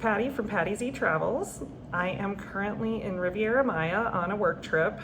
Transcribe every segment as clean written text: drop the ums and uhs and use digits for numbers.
Patty from Patty's E-Travels. I am currently in Riviera Maya on a work trip.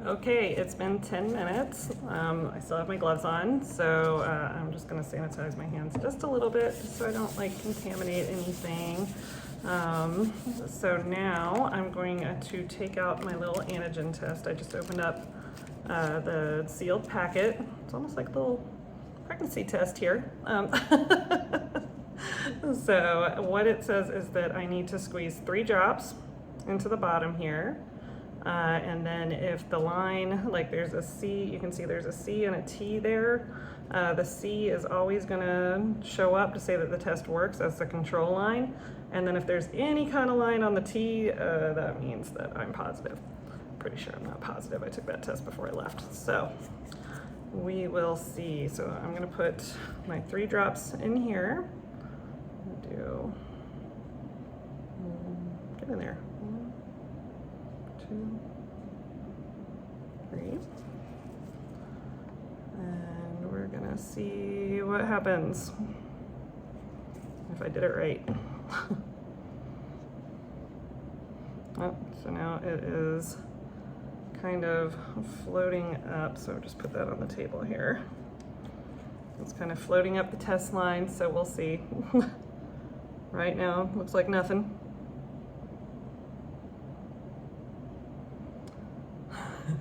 Okay, it's been 10 minutes. I still have my gloves on, so I'm just gonna sanitize my hands just a little bit so I don't like contaminate anything. So now I'm going to take out my little antigen test. I just opened up the sealed packet. It's almost like a little pregnancy test here. So what it says is that I need to squeeze 3 drops into the bottom here. And then if the line, like there's a C, you can see there's a C and a T there. The C is always gonna show up to say that the test works. That's the control line. And then if there's any kind of line on the T, that means that I'm positive. Pretty sure I'm not positive. I took that test before I left. So we will see. So I'm gonna put my 3 drops in here. Get in there. 1, 2, 3. And we're gonna see what happens if I did it right. Oh, so now it is kind of floating up, so just put that on the table here. It's kind of floating up the test line, so we'll see. Right now, looks like nothing.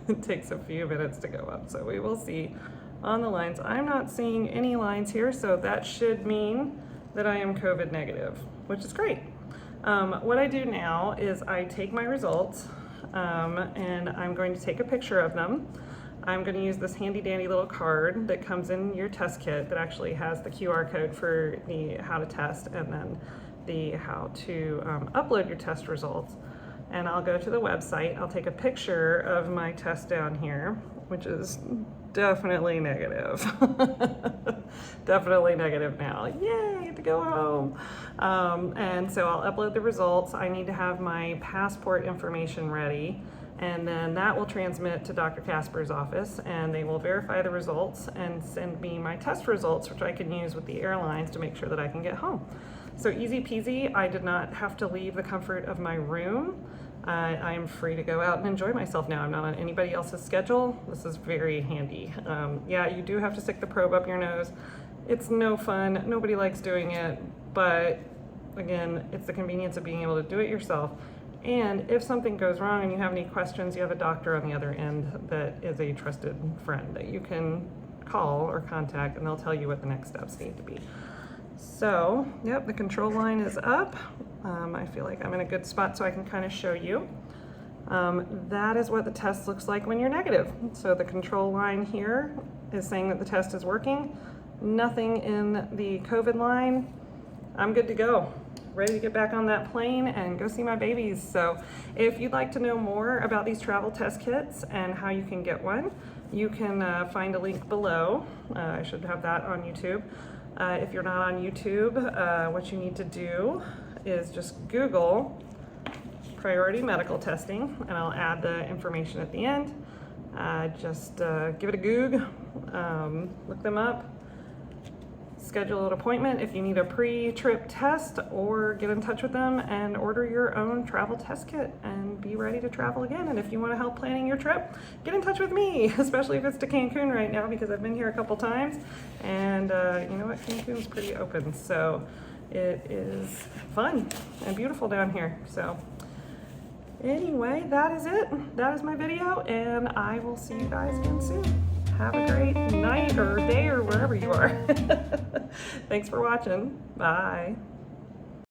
It takes a few minutes to go up, so we will see on the lines. I'm not seeing any lines here, so that should mean that I am COVID negative, which is great. What I do now is I take my results and I'm going to take a picture of them. I'm going to use this handy dandy little card that comes in your test kit that actually has the QR code for the how to test and then the how to upload your test results. And I'll go to the website, I'll take a picture of my test down here, which is definitely negative. Definitely negative now. Yay, I get to go home. And so I'll upload the results. I need to have my passport information ready, and then that will transmit to Dr. Casper's office, and they will verify the results and send me my test results, which I can use with the airlines to make sure that I can get home. So easy peasy. I did not have to leave the comfort of my room. I am free to go out and enjoy myself now. I'm not on anybody else's schedule. This is very handy. Yeah, you do have to stick the probe up your nose. It's no fun. Nobody likes doing it, but again, it's the convenience of being able to do it yourself. And if something goes wrong and you have any questions, you have a doctor on the other end that is a trusted friend that you can call or contact, and they'll tell you what the next steps need to be. So, yep, the control line is up. I feel like I'm in a good spot so I can kind of show you. That is what the test looks like when you're negative. So the control line here is saying that the test is working. Nothing in the COVID line. I'm good to go. Ready to get back on that plane and go see my babies. So if you'd like to know more about these travel test kits and how you can get one, you can find a link below. I should have that on YouTube. If you're not on YouTube, what you need to do is just Google priority medical testing, and I'll add the information at the end. Just give it a Goog, look them up, schedule an appointment if you need a pre-trip test, or get in touch with them and order your own travel test kit and be ready to travel again. And if you want to help planning your trip, get in touch with me, especially if it's to Cancun right now, because I've been here a couple times, and you know what, Cancun's pretty open, so it is fun and beautiful down here. So anyway, that is it. That is my video, and I will see you guys again soon. Have a great night or day or wherever you are. Thanks for watching. Bye.